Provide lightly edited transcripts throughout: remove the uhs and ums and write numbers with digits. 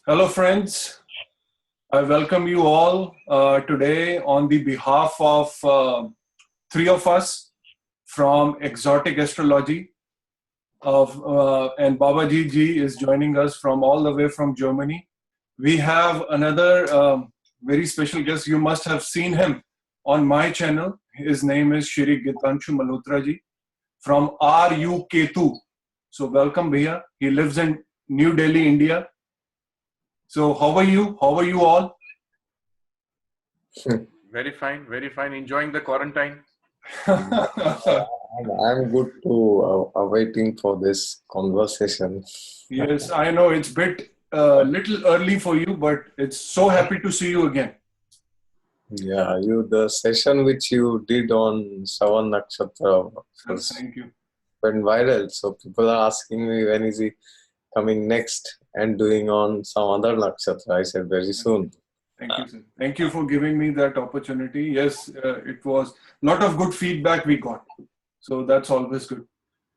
Hello, friends. I welcome you all today on the behalf of three of us from Exotic Astrology. And Bhabhajit ji is joining us from all the way from Germany. We have another very special guest. You must have seen him on my channel. His name is Shri Gitanshu Malhotra ji from RUK2. So welcome, Bhaiya. He lives in New Delhi, India. So how are you? How are you all? Very fine, very fine. Enjoying the quarantine. I'm good to awaiting for this conversation. Yes, I know it's bit little early for you, but it's so happy to see you again. Yeah, the session which you did on Savan Nakshatra Thank you. went viral. So people are asking me when is he coming next and doing on some other nakshatra. I said very soon. Thank you, sir. Thank you for giving me that opportunity. Yes, it was a lot of good feedback we got. So that's always good.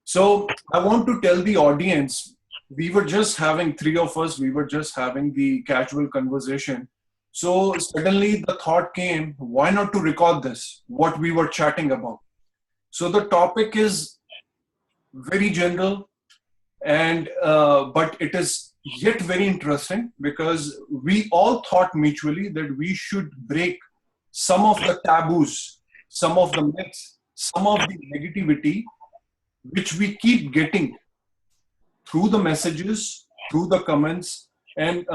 So I want to tell the audience, we were just having three of us, we were just having the casual conversation. So suddenly the thought came, why not to record this, what we were chatting about? So the topic is very general, and but it is yet very interesting because we all thought mutually that we should break some of the taboos, some of the myths, some of the negativity which we keep getting through the messages, through the comments, and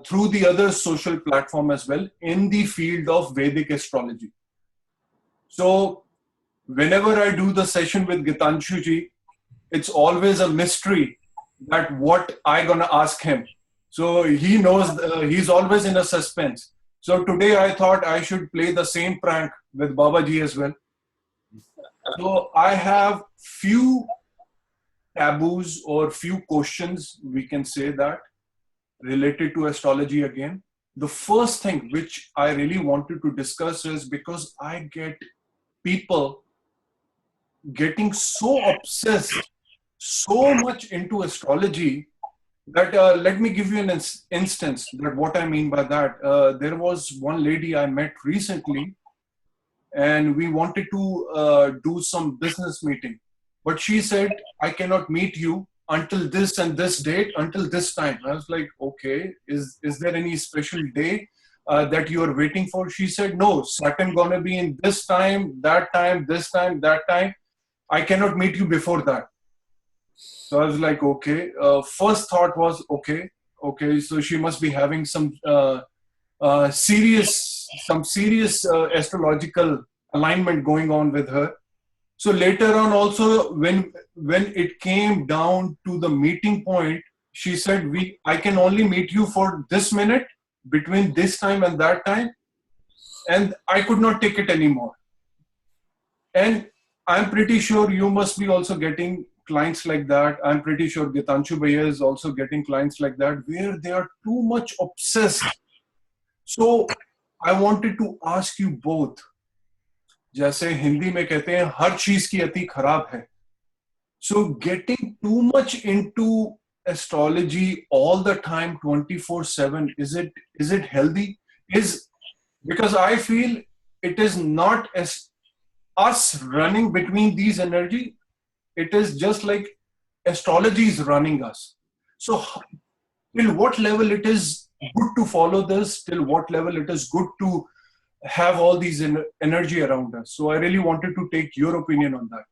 through the other social platform as well in the field of Vedic astrology. So whenever I do the session with Gitanshu ji, it's always a mystery that what I gonna ask him. So he knows, he's always in a suspense. So today I thought I should play the same prank with Babaji as well. So I have few taboos or few questions, we can say that, related to astrology again. The first thing which I really wanted to discuss is because I get people getting so obsessed, so much into astrology that let me give you an instance that what I mean by that. There was one lady I met recently and we wanted to do some business meeting. But she said, I cannot meet you until this and this date, until this time. I was like, okay, is there any special day that you are waiting for? She said, no, Saturn gonna be in this time, that time, this time, that time. I cannot meet you before that. So I was like, okay. First thought was, okay, so she must be having some serious astrological alignment going on with her. So later on also, when it came down to the meeting point, she said, I can only meet you for this minute between this time and that time. And I could not take it anymore. And I'm pretty sure you must be also getting clients like that. I'm pretty sure Gitanshu Bhaiya is also getting clients like that, where they are too much obsessed. So I wanted to ask you both, जैसे हिंदी में कहते हैं हर चीज की अति खराब है. So getting too much into astrology all the time 24/7, is it healthy? Because I feel it is not as us running between these energy, it is just like astrology is running us. So till what level it is good to follow this, till what level it is good to have all these energy around us. So I really wanted to take your opinion on that.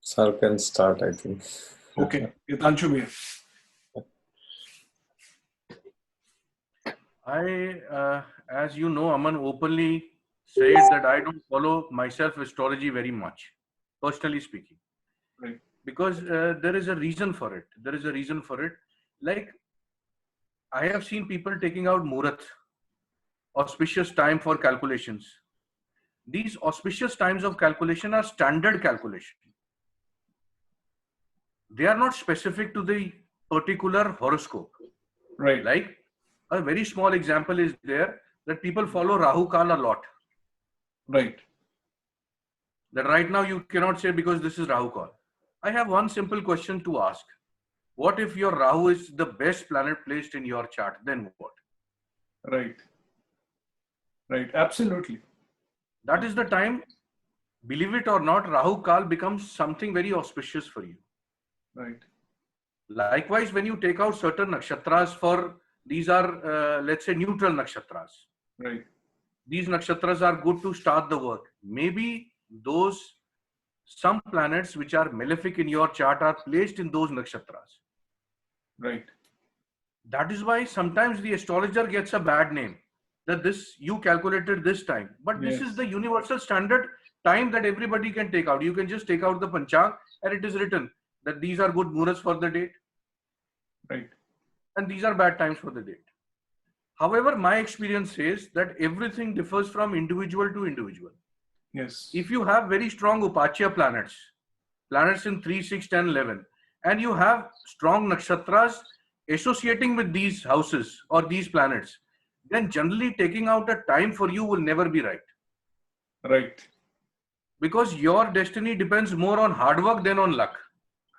Sir can start, I think. Okay, Gitanshu bhaiya. As you know, Aman openly said that I don't follow myself astrology very much, personally speaking. Right. Because there is a reason for it. There is a reason for it. Like, I have seen people taking out Murat, auspicious time for calculations. These auspicious times of calculation are standard calculation. They are not specific to the particular horoscope. Right. Like, a very small example is there that people follow Rahu Kal a lot. Right. That right now you cannot say because this is Rahu Kal. I have one simple question to ask. What if your Rahu is the best planet placed in your chart? Then what? Right. Right. Absolutely. That is the time, believe it or not, Rahu Kal becomes something very auspicious for you. Right. Likewise, when you take out certain nakshatras for, these are, let's say, neutral nakshatras. Right. These nakshatras are good to start the work. Maybe some planets which are malefic in your chart are placed in those nakshatras. Right. That is why sometimes the astrologer gets a bad name, that this you calculated this time. But this is the universal standard time that everybody can take out. You can just take out the panchang and it is written that these are good muhurats for the date. Right. And these are bad times for the date. However, my experience says that everything differs from individual to individual. Yes. If you have very strong Upachya planets in 3, 6, 10, 11, and you have strong nakshatras associating with these houses or these planets, then generally taking out a time for you will never be right. Right. Because your destiny depends more on hard work than on luck.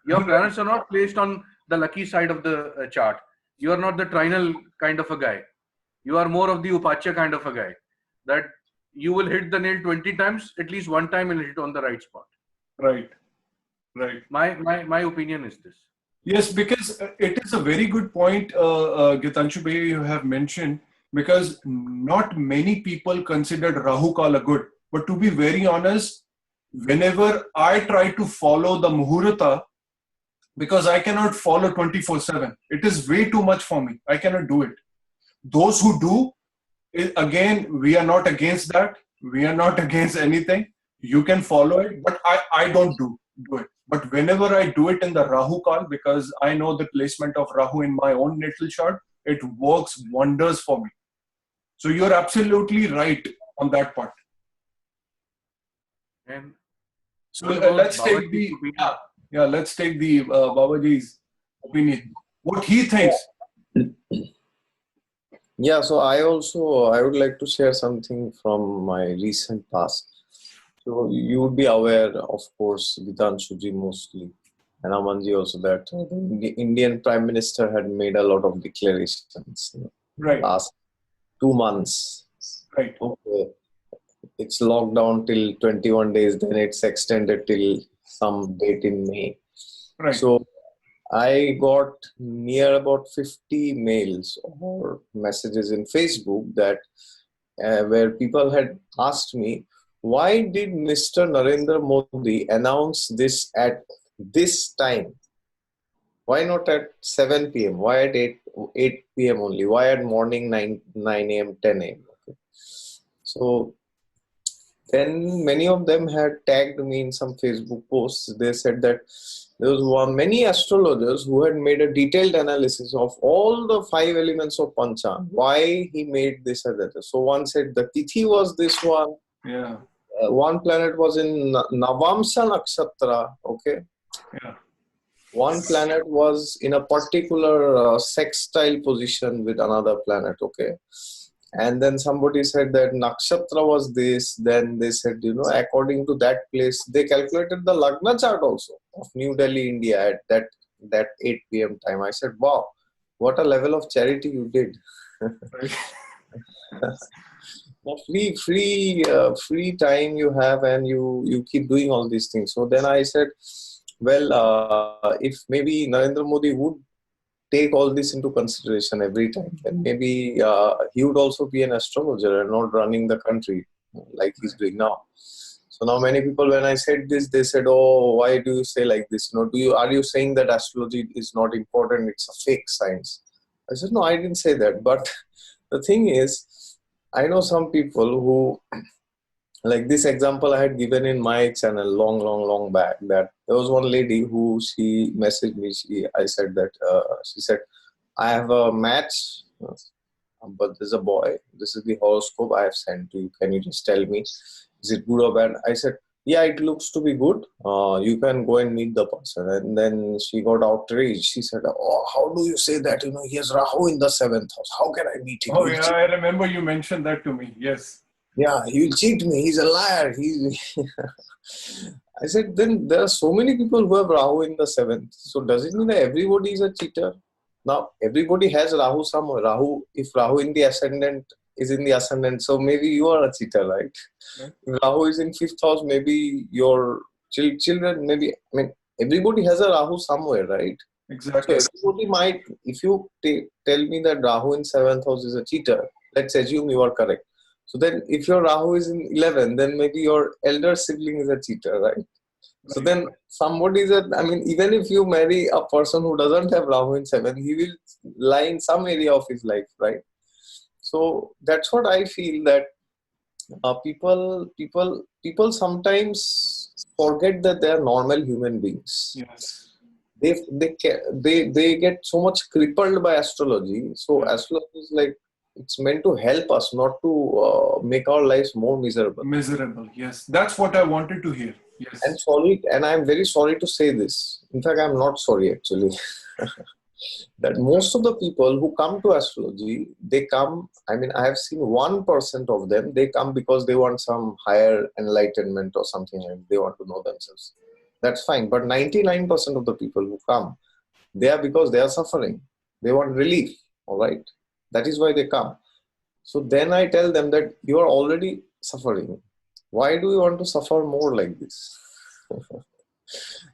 Your planets are not placed on the lucky side of the chart. You are not the trinal kind of a guy. You are more of the Upachya kind of a guy. That you will hit the nail 20 times, at least one time you'll hit on the right spot. Right. Right. My opinion is this. Yes, because it is a very good point, Gitanshu Bhai, you have mentioned, because not many people considered Rahu Kala good. But to be very honest, whenever I try to follow the Muhurata, because I cannot follow 24/7, it is way too much for me. I cannot do it. Those who do, again, we are not against that. We are not against anything. You can follow it, but I don't do it. But whenever I do it in the Rahu Kal, because I know the placement of Rahu in my own natal chart, it works wonders for me. So you're absolutely right on that part. And so let's take the let's take the Bhabhajit's opinion. What he thinks. Yeah, so I would like to share something from my recent past. So you would be aware, of course, Gitanshuji mostly, and Amanji also, that the Indian Prime Minister had made a lot of declarations last 2 months. Right. Okay. It's locked down till 21 days, then it's extended till some date in May. Right. So I got near about 50 mails or messages in Facebook that where people had asked me, why did Mr. Narendra Modi announce this at this time? Why not at 7 p.m.? Why at 8 p.m. only? Why at morning 9 a.m., 10 a.m.? Okay. So then many of them had tagged me in some Facebook posts. They said that there was many astrologers who had made a detailed analysis of all the 5 elements of Panchang. Why he made this and that. So one said the Tithi was this one. Yeah. One planet was in Navamsa Nakshatra. Okay. Yeah. One planet was in a particular sextile position with another planet. Okay. And then somebody said that Nakshatra was this. Then they said, according to that place, they calculated the Lagna chart also of New Delhi, India at that 8 p.m. time. I said, wow, what a level of charity you did. Free time you have, and you keep doing all these things. So then I said, well, if maybe Narendra Modi would take all this into consideration every time, then maybe he would also be an astrologer and not running the country like he's doing now. So now many people, when I said this, they said, oh, why do you say like this? Are you saying that astrology is not important, it's a fake science? I said, no, I didn't say that. But the thing is, I know some people who, like this example I had given in my channel long back, that there was one lady who, she messaged me. I said that, she said, I have a match, but there's a boy. This is the horoscope I have sent to you. Can you just tell me, is it good or bad? I said, yeah, it looks to be good. You can go and meet the person. And then she got outraged. She said, oh, how do you say that? He has Rahu in the 7th house. How can I meet him? Oh, yeah, I remember you mentioned that to me. Yes. Yeah, he'll cheat me. He's a liar. I said, then there are so many people who have Rahu in the seventh. So does it mean that everybody is a cheater? Now, everybody has Rahu somewhere. Rahu, if Rahu in the ascendant is in the ascendant, so maybe you are a cheater, right? Right. If Rahu is in fifth house, maybe your children, maybe, I mean, everybody has a Rahu somewhere, right? So Exactly. everybody might, if you tell me that Rahu in seventh house is a cheater, let's assume you are correct. So then if your Rahu is in 11, then maybe your elder sibling is a cheater, right? So Right. then somebody is I mean, even if you marry a person who doesn't have Rahu in 7, he will lie in some area of his life, right? So that's what I feel, that people sometimes forget that they are normal human beings. Yes. They get so much crippled by astrology. So Yeah. astrology is like, it's meant to help us, not to make our lives more miserable. Miserable. Yes. That's what I wanted to hear. And Yes. sorry, and I'm very sorry to say this. In fact, I'm not sorry actually. That most of the people who come to astrology, they come, I mean, I have seen 1% of them, they come because they want some higher enlightenment or something, and they want to know themselves. That's fine. But 99% of the people who come, they are because they are suffering. They want relief. All right. That is why they come. So then I tell them that you are already suffering. Why do you want to suffer more like this?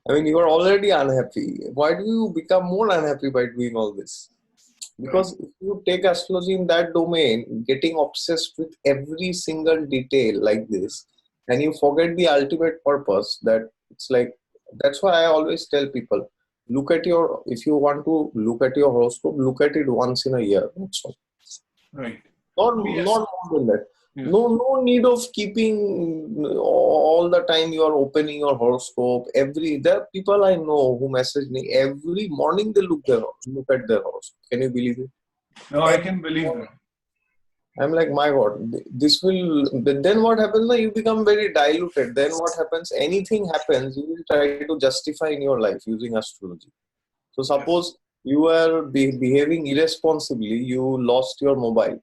I mean, you are already unhappy. Why do you become more unhappy by doing all this? Right. Because if you take astrology in that domain, getting obsessed with every single detail like this, and you forget the ultimate purpose, that it's like, that's why I always tell people, look at your, if you want to look at your horoscope, look at it once in a year. That's all. Right. Yes. Not more than that. Yes. No need of keeping all the time you are opening your horoscope. There are people I know who message me every morning. They look at their horoscope. Can you believe it? No, I Every can believe that. morning. I'm like, my God, this will. Then what happens? You become very diluted. Then what happens? Anything happens, you will try to justify in your life using astrology. So Yes. suppose you are behaving irresponsibly. You lost your mobile.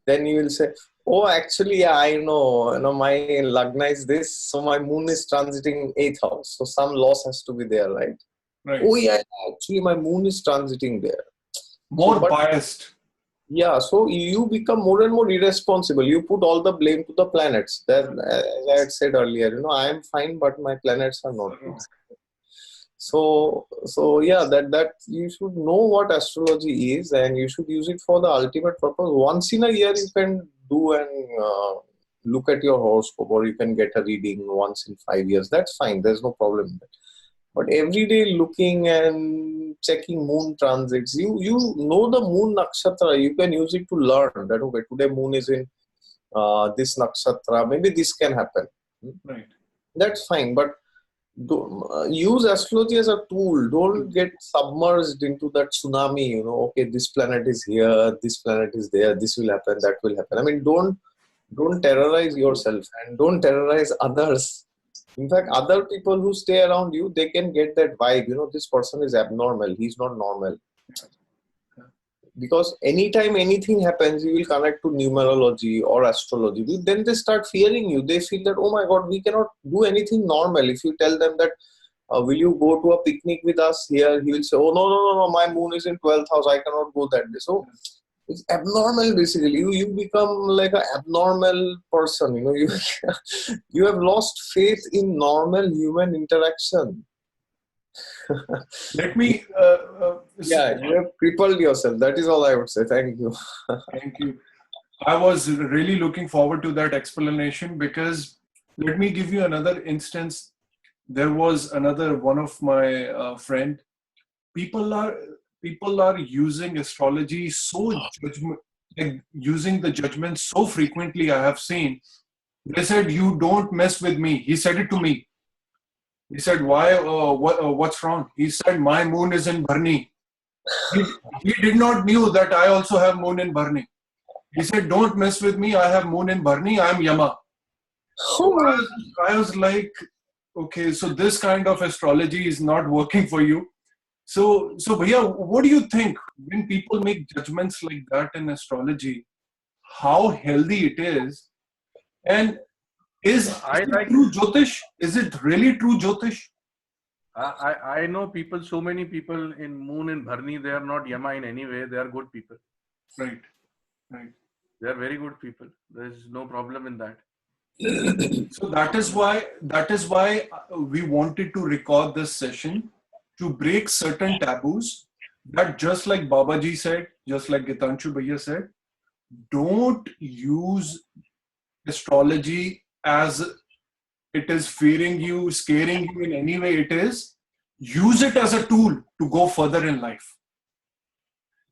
Then you will say, oh, actually, yeah, I know, my lagna is this, so my moon is transiting 8th house, so some loss has to be there, right? Right. Oh, yeah, actually, my moon is transiting there. So, More but biased. yeah, so you become more and more irresponsible. You put all the blame to the planets. That, as I had said earlier, I am fine, but my planets are not good. So yeah, that you should know what astrology is, and you should use it for the ultimate purpose. Once in a year you can do and look at your horoscope, or you can get a reading once in 5 years. That's fine, there's no problem in that. But every day looking and checking moon transits, you know the moon nakshatra, you can use it to learn that, okay, today moon is in this nakshatra, maybe this can happen. Right. That's fine, but use astrology as a tool. Don't get submerged into that tsunami. Okay, this planet is here, this planet is there, this will happen, that will happen. I mean, don't terrorize yourself and don't terrorize others. In fact, other people who stay around you, they can get that vibe. This person is abnormal. He's not normal. Because anytime anything happens, you will connect to numerology or astrology. Then they start fearing you. They feel that, oh my God, we cannot do anything normal. If you tell them that, will you go to a picnic with us here? He will say, oh, no, my moon is in 12th house. I cannot go that day. So it's abnormal basically. You become like an abnormal person. You, you have lost faith in normal human interaction. Let me. Yeah, you have crippled yourself. That is all I would say. Thank you. Thank you. I was really looking forward to that explanation, because let me give you another instance. There was another one of my friend. People are using astrology so judgment, like using the judgment so frequently. I have seen. They said, "You don't mess with me." He said it to me. He said, "Why? What's wrong?" He said, "My moon is in Bharni." He did not knew that I also have moon in Bharni. He said, "Don't mess with me. I have moon in Bharni. I am Yama." So I was like, okay, so this kind of astrology is not working for you. So Bhaiya, what do you think when people make judgments like that in astrology? How healthy it is? And Is I it like. true Jyotish? Is it really true Jyotish? I know people. So many people in Moon in Bharni. They are not Yama in any way. They are good people. Right, right. They are very good people. There is no problem in that. So that is why we wanted to record this session to break certain taboos that, just like Babaji said, just like Gitanshu Bhaiya said, don't use astrology as it is fearing you, scaring you in any way it is. Use it as a tool to go further in life.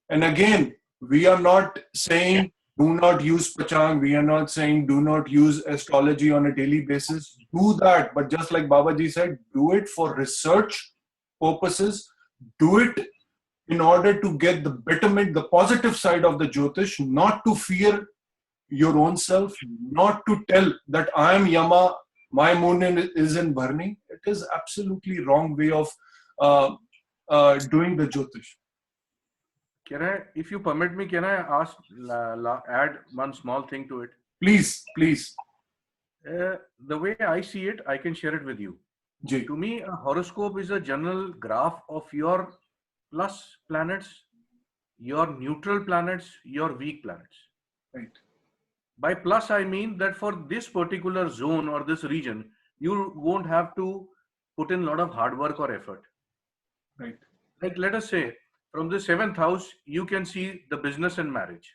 And again, we are not saying do not use Pachang. We are not saying do not use astrology on a daily basis. Do that. But just like Babaji said, do it for research purposes. Do it in order to get the betterment, the positive side of the Jyotish, not to fear your own self, not to tell that I am Yama, my moon is in Bharni. It is absolutely wrong way of doing the Jyotish. Can I, if you permit me, can I ask, add one small thing to it? Please, please. The way I see it, I can share it with you. Ji. To me, a horoscope is a general graph of your plus planets, your neutral planets, your weak planets. Right. By plus, I mean that for this particular zone or this region, you won't have to put in a lot of hard work or effort. Right. Like, let us say, from the 7th house, you can see the business and marriage.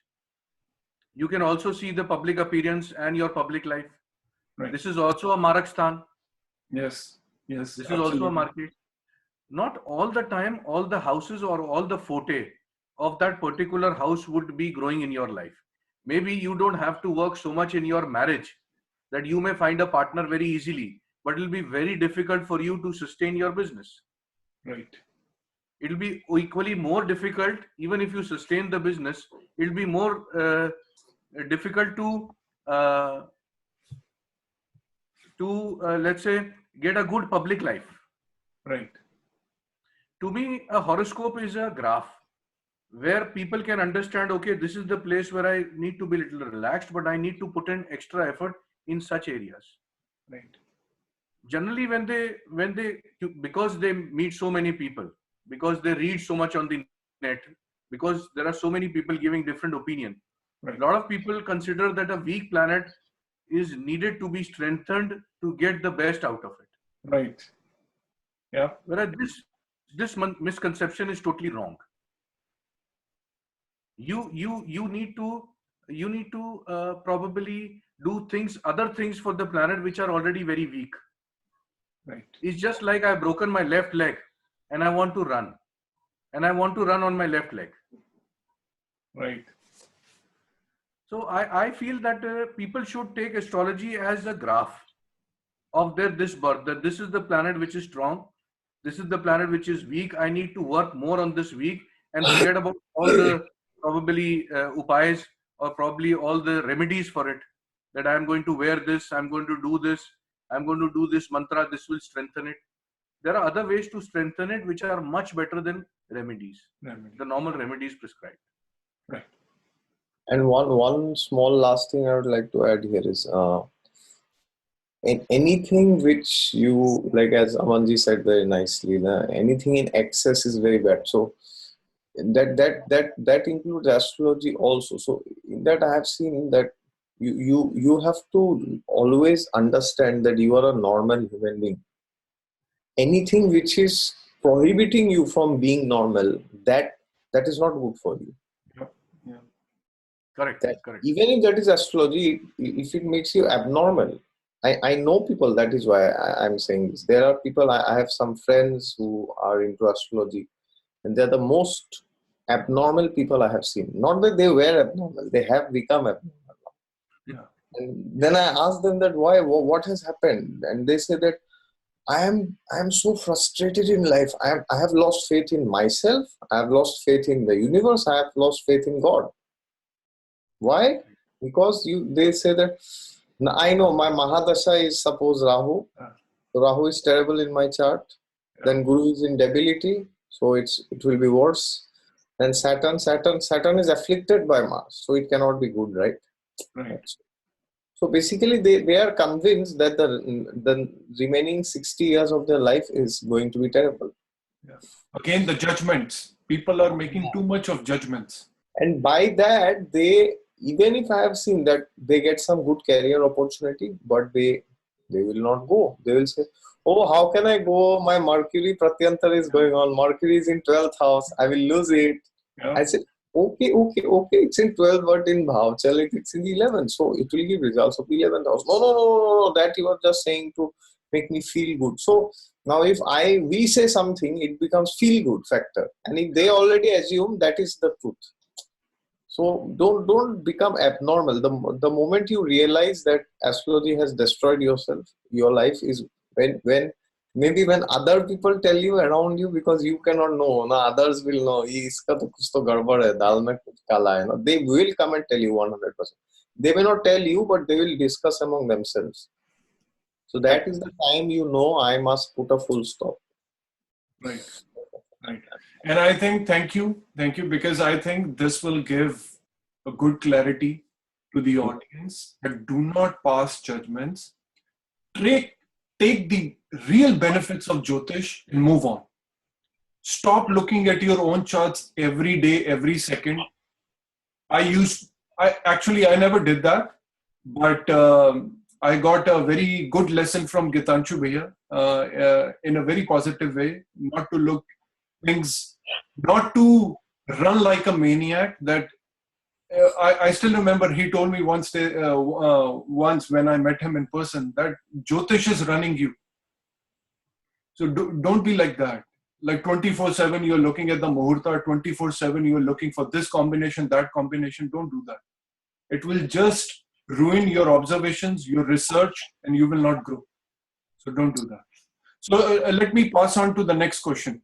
You can also see the public appearance and your public life. Right. This is also a Marakstan. Yes. Yes. This absolutely. is also a market. Not all the time, all the houses or all the forte of that particular house would be growing in your life. Maybe you don't have to work so much in your marriage that you may find a partner very easily, but it will be very difficult for you to sustain your business. Right. It will be equally more difficult, even if you sustain the business, it will be more difficult to let's say, get a good public life. Right. To me, a horoscope is a graph where people can understand, okay, this is the place where I need to be a little relaxed, but I need to put in extra effort in such areas. Right. Generally, because they meet so many people, because they read so much on the net, because there are so many people giving different opinion, Right. a lot of people consider that a weak planet is needed to be strengthened to get the best out of it. Right. Yeah. Whereas this misconception is totally wrong. You need to probably do other things for the planet which are already very weak. Right. It's just like I've broken my left leg and I want to run, and I want to run on my left leg. Right. So I feel that people should take astrology as a graph of this birth, that this is the planet which is strong, this is the planet which is weak. I need to work more on this week and forget about all the probably upayas or probably all the remedies for it. That I'm going to wear this, I'm going to do this, I'm going to do this mantra, this will strengthen it. There are other ways to strengthen it which are much better than remedies, the normal remedies prescribed. Right. And one small last thing I would like to add here is anything which you, like as Amanji said very nicely, anything in excess is very bad. So that includes astrology also. So in that I have seen that you have to always understand that you are a normal human being. Anything which is prohibiting you from being normal, that is not good for you. Yeah. Correct. Even if that is astrology, if it makes you abnormal, I know people, that is why I'm saying this. There are people, I have some friends who are into astrology, and they're the most abnormal people I have seen. Not that they were abnormal, they have become abnormal. Yeah. And then I ask them that why, what has happened? And they say that I am so frustrated in life. I have lost faith in myself. I have lost faith in the universe. I have lost faith in God. Why? Because they say that, I know my Mahadasha is suppose Rahu. So Rahu is terrible in my chart. Yeah. Then Guru is in debility, so it will be worse. Then Saturn is afflicted by Mars, so it cannot be good, right? Right. So basically, they are convinced that the remaining 60 years of their life is going to be terrible. Yeah. Again, the judgments. People are making too much of judgments. And by that, even if I have seen that they get some good career opportunity, but they will not go. They will say, "Oh, how can I go? My Mercury Pratyantar is going on. Mercury is in 12th house. I will lose it." Yeah. I said, okay. It's in 12, but in Bhavchal, it's in 11. So it will give results of 11th house. No. That you are just saying to make me feel good. So now if we say something, it becomes feel good factor. And if they already assume that is the truth. So don't become abnormal. The moment you realize that astrology has destroyed yourself, your life is when maybe when other people tell you around you, because you cannot know, na others will know. Iska to kuch to gadbad hai, dal mein kuch kala hai. No? They will come and tell you 100%. They may not tell you, but they will discuss among themselves. So that is the time you know I must put a full stop. Right. And I think, thank you, because I think this will give a good clarity to the audience that do not pass judgments. Take the real benefits of Jyotish and move on. Stop looking at your own charts every day, every second. I never did that, but I got a very good lesson from Gitanshu Bhaiya in a very positive way, not to look things, not to run like a maniac. That I still remember he told me once when I met him in person that Jyotish is running you. So don't be like that. Like 24/7 you're looking at the muhurta, 24/7 you're looking for this combination, that combination. Don't do that. It will just ruin your observations, your research, and you will not grow. So don't do that. So let me pass on to the next question.